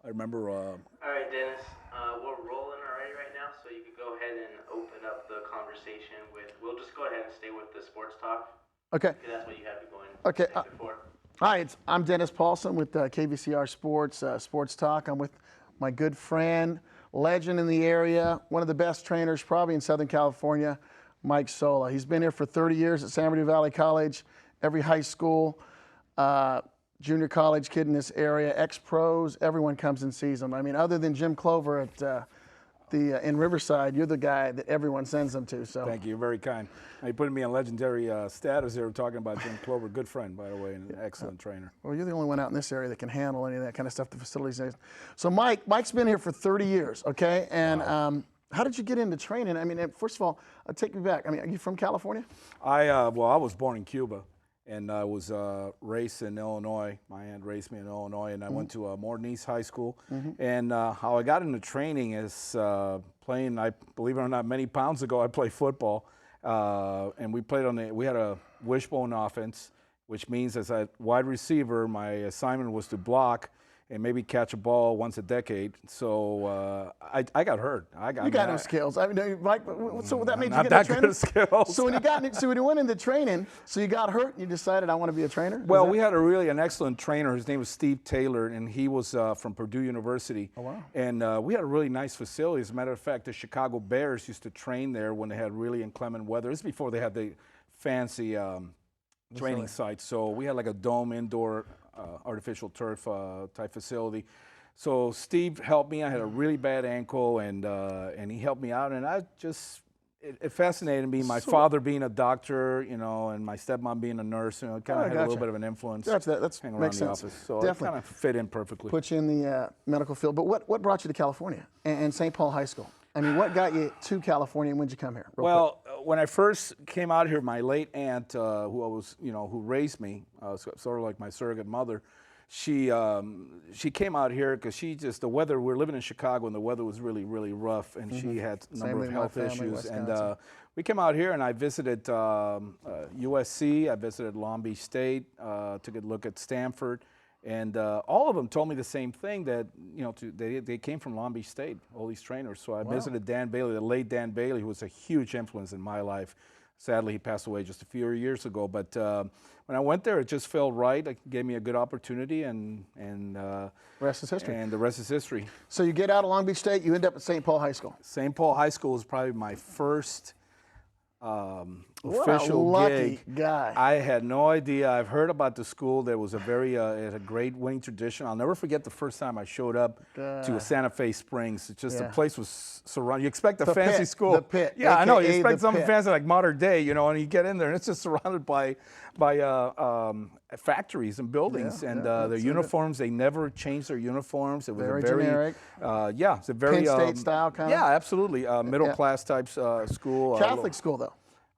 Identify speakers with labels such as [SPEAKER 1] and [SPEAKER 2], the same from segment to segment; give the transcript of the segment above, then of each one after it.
[SPEAKER 1] remember.
[SPEAKER 2] All right, Dennis, we're rolling already right now, so you could go ahead and open up the conversation with. We'll just go ahead and stay with the sports talk
[SPEAKER 3] Okay.
[SPEAKER 2] because that's what you had me going
[SPEAKER 3] Okay.
[SPEAKER 2] before.
[SPEAKER 3] Hi, I'm Dennis Paulson with KVCR Sports Sports Talk. I'm with my good friend, legend in the area, one of the best trainers probably in Southern California, Mike Sola. He's been here for 30 years at San Bernardino Valley College, every high school, junior college kid in this area, ex-pros, everyone comes and sees him. I mean, other than Jim Clover at in Riverside, you're the guy that everyone sends them to. So
[SPEAKER 1] Thank you. You're very kind. You're putting me on legendary status here. We're talking about Jim Clover, good friend, by the way, and an excellent trainer.
[SPEAKER 3] Well, you're the only one out in this area that can handle any of that kind of stuff, the facilities. So Mike's been here for 30 years, okay? And
[SPEAKER 1] Wow.
[SPEAKER 3] How did you get into training? I mean, first of all, take me back. I mean, are you from California?
[SPEAKER 1] I was born in Cuba, and I was raised in Illinois. My aunt raised me in Illinois, and I went to Morton East High School. And how I got into training is playing. I believe it or not, many pounds ago, I played football, and we played we had a wishbone offense, which means as a wide receiver, my assignment was to block and maybe catch a ball once a decade. So I got hurt.
[SPEAKER 3] You got no skills. I mean, Mike. So that made you
[SPEAKER 1] not
[SPEAKER 3] get
[SPEAKER 1] that
[SPEAKER 3] into
[SPEAKER 1] good
[SPEAKER 3] training.
[SPEAKER 1] of skills.
[SPEAKER 3] So when you went into training, so you got hurt and you decided I want to be a trainer.
[SPEAKER 1] Well, we had an excellent trainer. His name was Steve Taylor, and he was from Purdue University.
[SPEAKER 3] Oh, wow.
[SPEAKER 1] And we had a really nice facility. As a matter of fact, the Chicago Bears used to train there when they had really inclement weather. This is before they had the fancy training sites. So we had like a dome indoor artificial turf type facility. So Steve helped me. I had a really bad ankle, and he helped me out. And it fascinated me. My father being a doctor, and my stepmom being a nurse, kind of had a little bit of an influence.
[SPEAKER 3] That
[SPEAKER 1] hanging around
[SPEAKER 3] makes
[SPEAKER 1] the
[SPEAKER 3] sense.
[SPEAKER 1] office. So
[SPEAKER 3] Definitely.
[SPEAKER 1] it kind of fit in perfectly.
[SPEAKER 3] Put you in the medical field. But what brought you to California and St. Paul High School? I mean, what got you to California, and when did you come here?
[SPEAKER 1] Well, when I first came out here, my late aunt, who raised me, sort of like my surrogate mother, she came out here because the weather. We're living in Chicago, and the weather was really, really rough, and she had a number of health issues. And we came out here, and I visited USC. I visited Long Beach State. Took a look at Stanford. And all of them told me the same thing, that they came from Long Beach State, all these trainers. So I visited Dan Bailey, the late Dan Bailey, who was a huge influence in my life. Sadly, he passed away just a few years ago. But when I went there, it just felt right. It gave me a good opportunity, and
[SPEAKER 3] rest is history.
[SPEAKER 1] And the rest is history.
[SPEAKER 3] So you get out of Long Beach State, you end up at St. Paul High School.
[SPEAKER 1] St. Paul High School was probably my first
[SPEAKER 3] What
[SPEAKER 1] official
[SPEAKER 3] a lucky
[SPEAKER 1] gig.
[SPEAKER 3] guy.
[SPEAKER 1] I had no idea. I've heard about the school. There was it had a great winning tradition. I'll never forget the first time I showed up to Santa Fe Springs. It's just the place was surrounded. You expect a fancy
[SPEAKER 3] pit,
[SPEAKER 1] school.
[SPEAKER 3] the pit,
[SPEAKER 1] Yeah, I know. You
[SPEAKER 3] AKA
[SPEAKER 1] expect
[SPEAKER 3] the
[SPEAKER 1] something
[SPEAKER 3] pit.
[SPEAKER 1] fancy like modern day, and you get in there and it's just surrounded by factories and buildings. And their uniforms, they never changed their uniforms. It was
[SPEAKER 3] Very
[SPEAKER 1] a very
[SPEAKER 3] generic.
[SPEAKER 1] it's a very
[SPEAKER 3] Penn State style kind of?
[SPEAKER 1] Yeah, absolutely. Middle class type school.
[SPEAKER 3] Catholic school, though.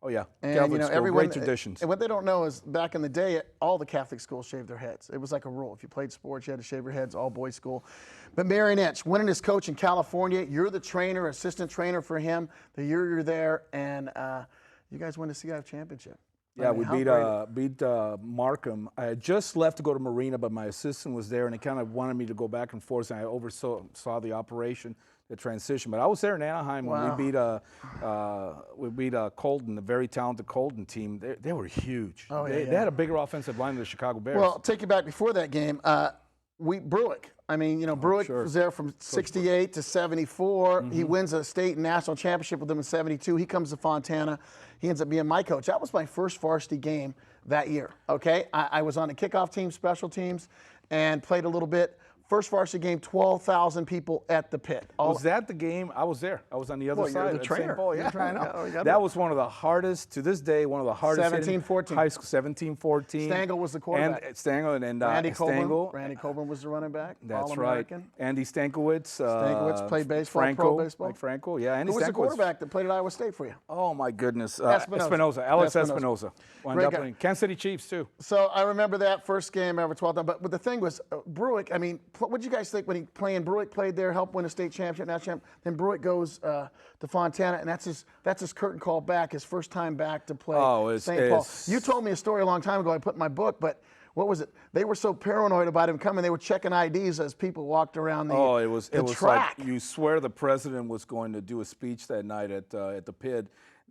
[SPEAKER 1] Oh yeah,
[SPEAKER 3] And
[SPEAKER 1] Catholic school,
[SPEAKER 3] everyone,
[SPEAKER 1] great traditions.
[SPEAKER 3] And what they don't know is back in the day, all the Catholic schools shaved their heads. It was like a rule. If you played sports, you had to shave your heads, all boys school. But Marion Inch, winning his coach in California, you're the trainer, assistant trainer for him the year you're there, and you guys won the CIF championship.
[SPEAKER 1] Yeah, we beat Markham. I had just left to go to Marina, but my assistant was there, and he kind of wanted me to go back and forth, and I oversaw the operation, the transition. But I was there in Anaheim when we beat Colton, the very talented Colton team. They were huge.
[SPEAKER 3] Oh,
[SPEAKER 1] they had a bigger offensive line than the Chicago Bears.
[SPEAKER 3] Well, take you back before that game. Bruick. I mean, Bruick was there from 68 to 74. He wins a state and national championship with them in 72. He comes to Fontana. He ends up being my coach. That was my first varsity game that year, okay? I was on the kickoff team, special teams, and played a little bit. First varsity game, 12,000 people at the pit.
[SPEAKER 1] Was that the game? I was there. I was on the other
[SPEAKER 3] Well,
[SPEAKER 1] side.
[SPEAKER 3] you're the
[SPEAKER 1] at
[SPEAKER 3] trainer.
[SPEAKER 1] St. Paul.
[SPEAKER 3] You're
[SPEAKER 1] Yeah,
[SPEAKER 3] the trainer.
[SPEAKER 1] I know.
[SPEAKER 3] Yeah,
[SPEAKER 1] That was one of the hardest, to this day, one of the hardest.
[SPEAKER 3] 17-14.
[SPEAKER 1] High school, 17-14.
[SPEAKER 3] Stangl was the quarterback.
[SPEAKER 1] And Stangl and
[SPEAKER 3] Randy
[SPEAKER 1] Stangl.
[SPEAKER 3] Coburn was the running back.
[SPEAKER 1] That's
[SPEAKER 3] All-American.
[SPEAKER 1] right. Andy Stankiewicz.
[SPEAKER 3] Stankiewicz played baseball,
[SPEAKER 1] Franco,
[SPEAKER 3] pro baseball.
[SPEAKER 1] Mike Franco. Yeah, Andy
[SPEAKER 3] Who was the
[SPEAKER 1] Stankiewicz.
[SPEAKER 3] quarterback that played at Iowa State for you?
[SPEAKER 1] Oh, my goodness.
[SPEAKER 3] Espinoza.
[SPEAKER 1] Alex
[SPEAKER 3] Espinoza.
[SPEAKER 1] Espinoza. Wound
[SPEAKER 3] Great
[SPEAKER 1] up
[SPEAKER 3] guy.
[SPEAKER 1] playing Kansas City Chiefs, too.
[SPEAKER 3] So I remember that first game ever, 12,000. But the thing was, Bruick, I mean, what did you guys think when he Bruick played there, helped win a state championship, national champ? Then Bruick goes to Fontana, and that's his curtain call back, his first time back to play St. Paul. You told me a story a long time ago I put in my book, but what was it? They were so paranoid about him coming, they were checking IDs as people walked around the
[SPEAKER 1] Oh, it was
[SPEAKER 3] track.
[SPEAKER 1] like you swear the president was going to do a speech that night at the pit.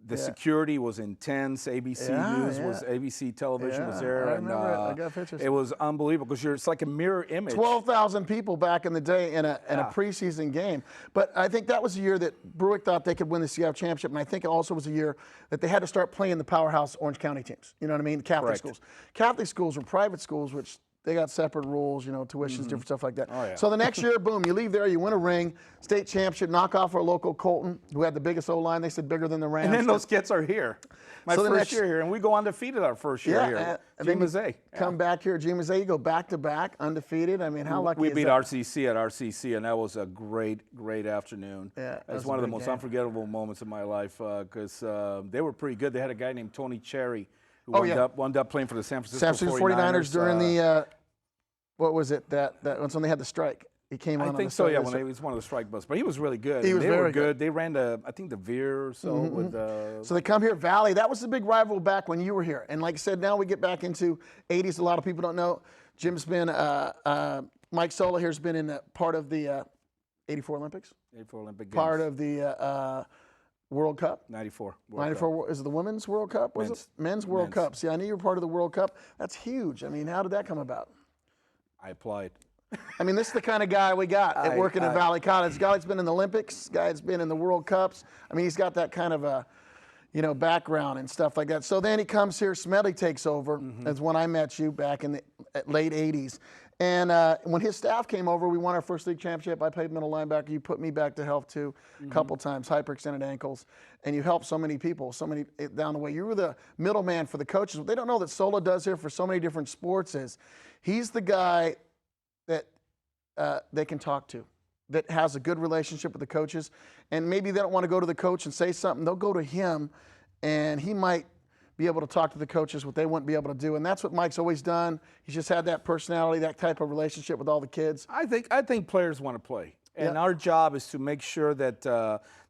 [SPEAKER 1] The
[SPEAKER 3] Yeah.
[SPEAKER 1] security was intense. ABC News was ABC television was there,
[SPEAKER 3] I
[SPEAKER 1] and
[SPEAKER 3] remember it. I got pictures.
[SPEAKER 1] it was unbelievable because it's like a mirror image.
[SPEAKER 3] 12,000 people back in the day in a preseason game. But I think that was the year that Bruick thought they could win the CF championship, and I think it also was a year that they had to start playing the powerhouse Orange County teams. You know what I mean? Catholic
[SPEAKER 1] Correct.
[SPEAKER 3] schools. Catholic schools were private schools, which they got separate rules, you know, tuitions, different stuff like that.
[SPEAKER 1] Oh, yeah.
[SPEAKER 3] So the next year, boom, you leave there, you win a ring, state championship, knock off our local Colton, who had the biggest O-line. They said bigger than the Rams.
[SPEAKER 1] And then those kids are here. My
[SPEAKER 3] So the
[SPEAKER 1] first
[SPEAKER 3] next-
[SPEAKER 1] year here, and we go undefeated our first year here.
[SPEAKER 3] and then you
[SPEAKER 1] GMA.
[SPEAKER 3] come back here at GMA, you go back-to-back, undefeated. I mean, how lucky
[SPEAKER 1] We
[SPEAKER 3] is
[SPEAKER 1] beat
[SPEAKER 3] that?
[SPEAKER 1] RCC at RCC, and that was a great afternoon.
[SPEAKER 3] Yeah, that
[SPEAKER 1] It's
[SPEAKER 3] was
[SPEAKER 1] one
[SPEAKER 3] a
[SPEAKER 1] of the
[SPEAKER 3] big
[SPEAKER 1] most
[SPEAKER 3] game.
[SPEAKER 1] unforgettable moments of my life because they were pretty good. They had a guy named Tony Cherry who
[SPEAKER 3] Oh, yeah.
[SPEAKER 1] wound up playing for the San Francisco
[SPEAKER 3] San Francisco 49ers during the, what was it, that was when they had the strike. He came on
[SPEAKER 1] I
[SPEAKER 3] on
[SPEAKER 1] think
[SPEAKER 3] the
[SPEAKER 1] so,
[SPEAKER 3] side
[SPEAKER 1] yeah,
[SPEAKER 3] of the
[SPEAKER 1] when he was one of the strike busts. But he was really good.
[SPEAKER 3] He
[SPEAKER 1] and
[SPEAKER 3] was
[SPEAKER 1] they
[SPEAKER 3] very
[SPEAKER 1] were
[SPEAKER 3] good.
[SPEAKER 1] They ran I think the Veer or so with
[SPEAKER 3] So they come here, Valley. That was the big rival back when you were here. And like I said, now we get back into 80s. A lot of people don't know. Jim's been, Mike Sola here's been in part of the 84 Olympics,
[SPEAKER 1] 84 Olympic Games.
[SPEAKER 3] part of the World Cup.
[SPEAKER 1] 94. World
[SPEAKER 3] 94, is it the Women's World Cup? Was
[SPEAKER 1] Men's.
[SPEAKER 3] it? Men's World
[SPEAKER 1] Men's.
[SPEAKER 3] Cup. See, I knew you were part of the World Cup. That's huge. I mean, how did that come about?
[SPEAKER 1] Cup. I applied.
[SPEAKER 3] I mean, this is the kind of guy we got at working at Valley College. Guy that's been in the Olympics, guy that's been in the World Cups. I mean, he's got that kind of a, you know, background and stuff like that. So then he comes here, Smedley takes over. That's when I met you back in the late 80s. And when his staff came over, we won our first league championship. I played middle linebacker. You put me back to health too, a couple times, hyperextended ankles. And you helped so many people, so many down the way. You were the middleman for the coaches. What they don't know that Sola does here for so many different sports is he's the guy that they can talk to, that has a good relationship with the coaches. And maybe they don't want to go to the coach and say something. They'll go to him, and he might be able to talk to the coaches what they wouldn't be able to do. And that's what Mike's always done. He's just had that personality, that type of relationship with all the kids.
[SPEAKER 1] I think players want to play. And
[SPEAKER 3] Yeah.
[SPEAKER 1] our job is to make sure that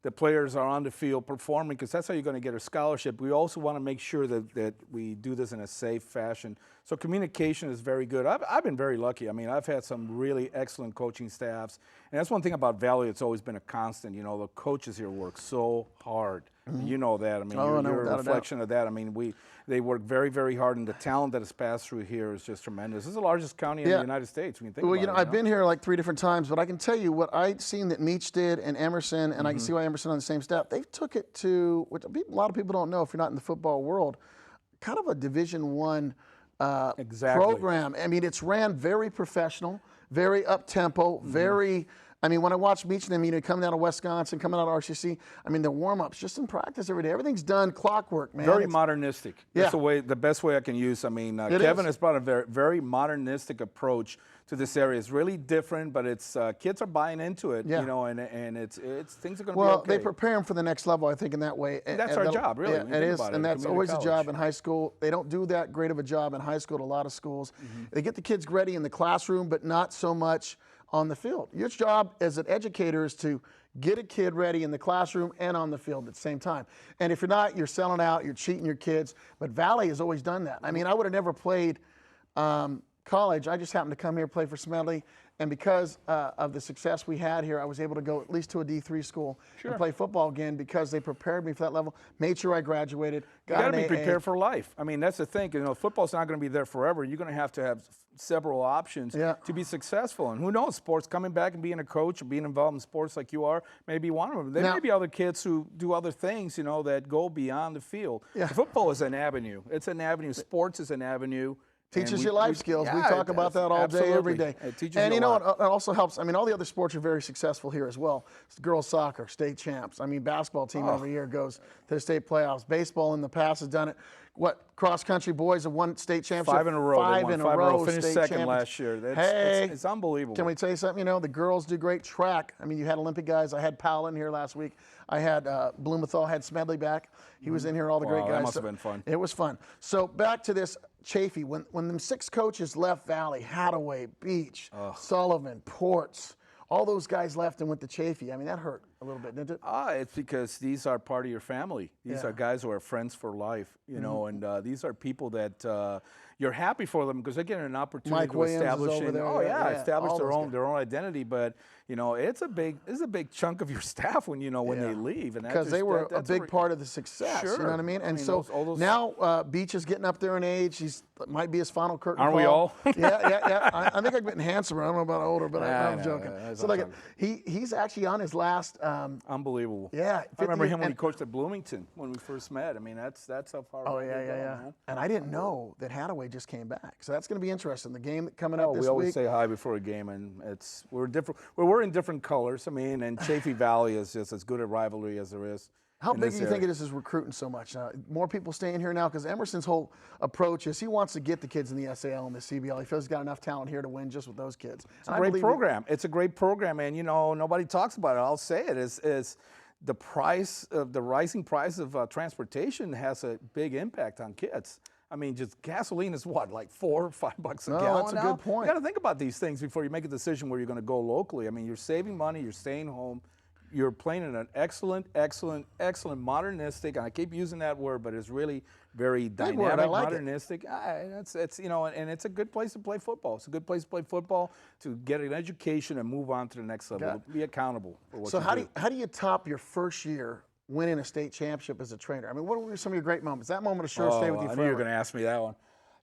[SPEAKER 1] the players are on the field performing because that's how you're going to get a scholarship. We also want to make sure that we do this in a safe fashion. So communication is very good. I've been very lucky. I mean, I've had some really excellent coaching staffs. And that's one thing about Valley. It's always been a constant. You know, the coaches here work so hard. You know that. I mean,
[SPEAKER 3] Oh,
[SPEAKER 1] you're
[SPEAKER 3] no,
[SPEAKER 1] a
[SPEAKER 3] without a doubt.
[SPEAKER 1] reflection of that. I mean, they work very, very hard, and the talent that is passed through here is just tremendous. This is the largest county in
[SPEAKER 3] Yeah.
[SPEAKER 1] the United States. When you think
[SPEAKER 3] Well,
[SPEAKER 1] about
[SPEAKER 3] you know,
[SPEAKER 1] it,
[SPEAKER 3] I've been here like 3 different times, but I can tell you what I'd seen that Meach did and Emerson, and I can see why Emerson on the same staff. They took it to, which a lot of people don't know if you're not in the football world, kind of a Division I
[SPEAKER 1] Exactly.
[SPEAKER 3] program. I mean, it's ran very professional, very up-tempo, very... I mean, when I watch Meach and them, you know, coming out of Wisconsin, coming out of RCC, I mean, the warm-ups, just in practice every day. Everything's done clockwork, man.
[SPEAKER 1] Very
[SPEAKER 3] It's-
[SPEAKER 1] modernistic.
[SPEAKER 3] Yeah.
[SPEAKER 1] That's the best way I can use. I mean,
[SPEAKER 3] It
[SPEAKER 1] Kevin
[SPEAKER 3] is.
[SPEAKER 1] has brought a very, very modernistic approach to this area. It's really different, but it's kids are buying into it.
[SPEAKER 3] Yeah.
[SPEAKER 1] You know, and it's things are going to
[SPEAKER 3] Well,
[SPEAKER 1] be okay.
[SPEAKER 3] they prepare them for the next level, I think, in that way.
[SPEAKER 1] That's our job, really,
[SPEAKER 3] Yeah,
[SPEAKER 1] when you
[SPEAKER 3] it
[SPEAKER 1] think
[SPEAKER 3] is,
[SPEAKER 1] about it,
[SPEAKER 3] and
[SPEAKER 1] at
[SPEAKER 3] that's
[SPEAKER 1] community
[SPEAKER 3] always a
[SPEAKER 1] college.
[SPEAKER 3] job in high school. They don't do that great of a job in high school at a lot of schools. They get the kids ready in the classroom, but not so much on the field. Your job as an educator is to get a kid ready in the classroom and on the field at the same time. And if you're not, you're selling out, you're cheating your kids. But Valley has always done that. I mean, I would have never played college. I just happened to come here, play for Smedley. And because of the success we had here, I was able to go at least to a D3 school and play football again because they prepared me for that level, made sure I graduated,
[SPEAKER 1] You
[SPEAKER 3] got
[SPEAKER 1] got to
[SPEAKER 3] an
[SPEAKER 1] be
[SPEAKER 3] AA.
[SPEAKER 1] prepared for life. I mean, that's the thing. You know, football's not going to be there forever. You're going to have several options
[SPEAKER 3] Yeah.
[SPEAKER 1] to be successful. And who knows, sports, coming back and being a coach or being involved in sports like you are, maybe one of them. There
[SPEAKER 3] Now-
[SPEAKER 1] may be other kids who do other things, you know, that go beyond the field.
[SPEAKER 3] Yeah.
[SPEAKER 1] Football is an avenue. It's an avenue. Sports is an avenue.
[SPEAKER 3] Teaches
[SPEAKER 1] And
[SPEAKER 3] you life skills. We talk about that all day, every day.
[SPEAKER 1] It teaches
[SPEAKER 3] and
[SPEAKER 1] you
[SPEAKER 3] you
[SPEAKER 1] a
[SPEAKER 3] know
[SPEAKER 1] lot.
[SPEAKER 3] what? It also helps. I mean, all the other sports are very successful here as well. Girls soccer, state champs. I mean, basketball team every year goes to the state playoffs. Baseball in the past has done it. What, cross country boys have won state championship?
[SPEAKER 1] 5 in a row. They
[SPEAKER 3] Five
[SPEAKER 1] won
[SPEAKER 3] in a
[SPEAKER 1] 5
[SPEAKER 3] row.
[SPEAKER 1] Finished
[SPEAKER 3] state
[SPEAKER 1] second
[SPEAKER 3] champions.
[SPEAKER 1] last year.
[SPEAKER 3] Hey,
[SPEAKER 1] It's unbelievable.
[SPEAKER 3] Can we tell you something? You know, the girls do great track. I mean, you had Olympic guys. I had Powell in here last week. I had Blumenthal, had Smedley back. He was in here, all the great
[SPEAKER 1] Wow,
[SPEAKER 3] guys.
[SPEAKER 1] that must have been fun.
[SPEAKER 3] It was fun. So back to this Chafee. When them 6 coaches left Valley, Hadaway, Beach, Sullivan, Ports, all those guys left and went to Chafee. I mean, that hurt. a little bit, didn't it?
[SPEAKER 1] It's because these are part of your family. These are guys who are friends for life, you know, and these are people that you're happy for them because they get an opportunity
[SPEAKER 3] Mike
[SPEAKER 1] to
[SPEAKER 3] Williams is
[SPEAKER 1] establish,
[SPEAKER 3] over there,
[SPEAKER 1] establish
[SPEAKER 3] all those guys.
[SPEAKER 1] their own identity. But you know, it's a big chunk of your staff when they leave, and
[SPEAKER 3] Because they were a big part of the success.
[SPEAKER 1] Sure.
[SPEAKER 3] You know what I mean? And
[SPEAKER 1] all those
[SPEAKER 3] now Beach is getting up there in age. He's might be his final curtain
[SPEAKER 1] Aren't
[SPEAKER 3] call.
[SPEAKER 1] we all?
[SPEAKER 3] yeah. I think I'm getting handsomer. I don't know about older, but I'm joking.
[SPEAKER 1] that's
[SPEAKER 3] So
[SPEAKER 1] not
[SPEAKER 3] like, he's actually on his last.
[SPEAKER 1] Unbelievable.
[SPEAKER 3] Yeah,
[SPEAKER 1] I remember
[SPEAKER 3] 50
[SPEAKER 1] him when he
[SPEAKER 3] and-
[SPEAKER 1] coached at Bloomington when we first met. I mean, that's how far.
[SPEAKER 3] Oh
[SPEAKER 1] back we go, man.
[SPEAKER 3] And I didn't know that Hadaway just came back. So that's going to be interesting. The game coming up this
[SPEAKER 1] We always
[SPEAKER 3] week.
[SPEAKER 1] say hi before a game, and we're different. We're in different colors. I mean, and Chaffee Valley is just as good a rivalry as there is.
[SPEAKER 3] How
[SPEAKER 1] in
[SPEAKER 3] big
[SPEAKER 1] this
[SPEAKER 3] do you think
[SPEAKER 1] area.
[SPEAKER 3] it is recruiting so much? More people staying here now because Emerson's whole approach is he wants to get the kids in the SAL and the CBL. He feels he's got enough talent here to win just with those kids.
[SPEAKER 1] It's a great program. It's a great program, and you know nobody talks about it. I'll say it is the price of the rising price of transportation has a big impact on kids. I mean, just gasoline is what, like $4 or $5 a gallon
[SPEAKER 3] that's a
[SPEAKER 1] now?
[SPEAKER 3] good point.
[SPEAKER 1] You got to think about these things before you make a decision where you're going to go locally. I mean, you're saving money, you're staying home, you're playing in an excellent, modernistic. And I keep using that word, but it's really very
[SPEAKER 3] word, I
[SPEAKER 1] dynamic,
[SPEAKER 3] like it.
[SPEAKER 1] modernistic. It's you know, and it's a good place to play football. It's a good place to play football to get an education and move on to the next level. Be accountable for what
[SPEAKER 3] So
[SPEAKER 1] you do.
[SPEAKER 3] how do you top your first year winning a state championship as a trainer? I mean, what were some of your great moments? That moment will sure stay with you
[SPEAKER 1] I knew you
[SPEAKER 3] forever.
[SPEAKER 1] were going to ask me that one.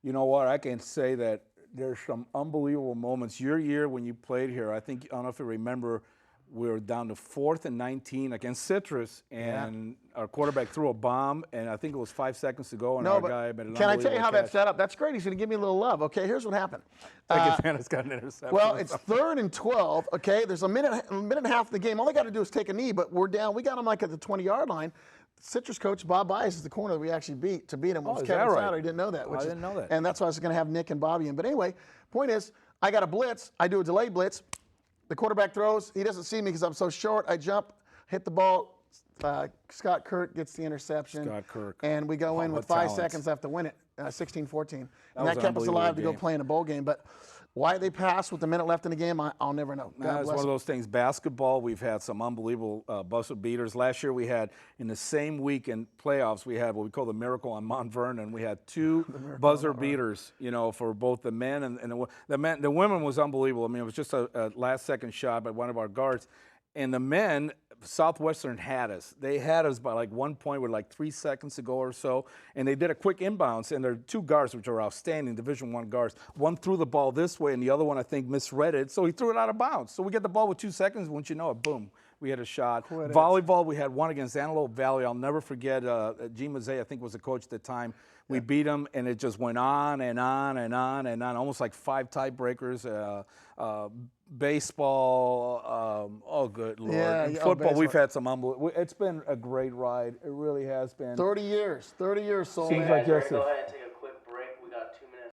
[SPEAKER 1] You know what? I can say that there's some unbelievable moments. Your year when you played here, I don't know if you remember, we were down to 4th and 19 against Citrus, and our quarterback threw a bomb, and I think it was 5 seconds to go, and our guy made an
[SPEAKER 3] can I tell you how
[SPEAKER 1] unbelievable
[SPEAKER 3] that's
[SPEAKER 1] catch.
[SPEAKER 3] set up? That's great. He's going to give me a little love. Okay, here's what happened.
[SPEAKER 1] It's got an interception.
[SPEAKER 3] Well, it's 3rd and 12. Okay, there's a minute and a half of the game. All they got to do is take a knee, but we're down. We got them like at the 20-yard line. Citrus coach Bob Bias is the corner that we actually beat him. It was
[SPEAKER 1] is
[SPEAKER 3] Kevin
[SPEAKER 1] that right?
[SPEAKER 3] Satter. He didn't know that.
[SPEAKER 1] I didn't know that.
[SPEAKER 3] And that's why I was going to have Nick and Bobby in. But anyway, point is, I got a blitz. I do a delayed blitz. The quarterback throws. He doesn't see me because I'm so short. I jump, hit the ball. Scott Kirk gets the interception.
[SPEAKER 1] Scott Kirk.
[SPEAKER 3] And we go in with
[SPEAKER 1] what
[SPEAKER 3] 5
[SPEAKER 1] talent.
[SPEAKER 3] seconds left to win it, 16-14. And
[SPEAKER 1] was
[SPEAKER 3] that
[SPEAKER 1] an
[SPEAKER 3] kept us alive to go
[SPEAKER 1] game.
[SPEAKER 3] play in a bowl game. But why they passed with a minute left in the game, I'll never know. God
[SPEAKER 1] It's
[SPEAKER 3] bless
[SPEAKER 1] one of
[SPEAKER 3] them.
[SPEAKER 1] those things. Basketball, we've had some unbelievable buzzer beaters. Last year, we had in the same week in playoffs, we had what we call the Miracle on Mount Vernon. We had 2 buzzer beaters, you know, for both the men and the men. The women was unbelievable. I mean, it was just a last-second shot by one of our guards, and the men. Southwestern had us. They had us by like 1 point with like 3 seconds to go or so, and they did a quick inbounds. And there are 2 guards which are outstanding Division I guards. One threw the ball this way, and the other one I think misread it, so he threw it out of bounds. So we get the ball with 2 seconds. Once you know it, boom, we had a shot. Volleyball, we had one against Antelope Valley. I'll never forget. Gene Mazzei, I think, was the coach at the time. We beat him, and it just went on and on and on and on, almost like 5 tiebreakers. Baseball, oh good Lord. And football,
[SPEAKER 3] baseball.
[SPEAKER 1] we've had some unbelievable. It's been a great ride. It really has been.
[SPEAKER 3] 30 years, Sola.
[SPEAKER 1] Seems
[SPEAKER 2] Guys,
[SPEAKER 1] like
[SPEAKER 2] ready to
[SPEAKER 1] yesterday.
[SPEAKER 2] go ahead and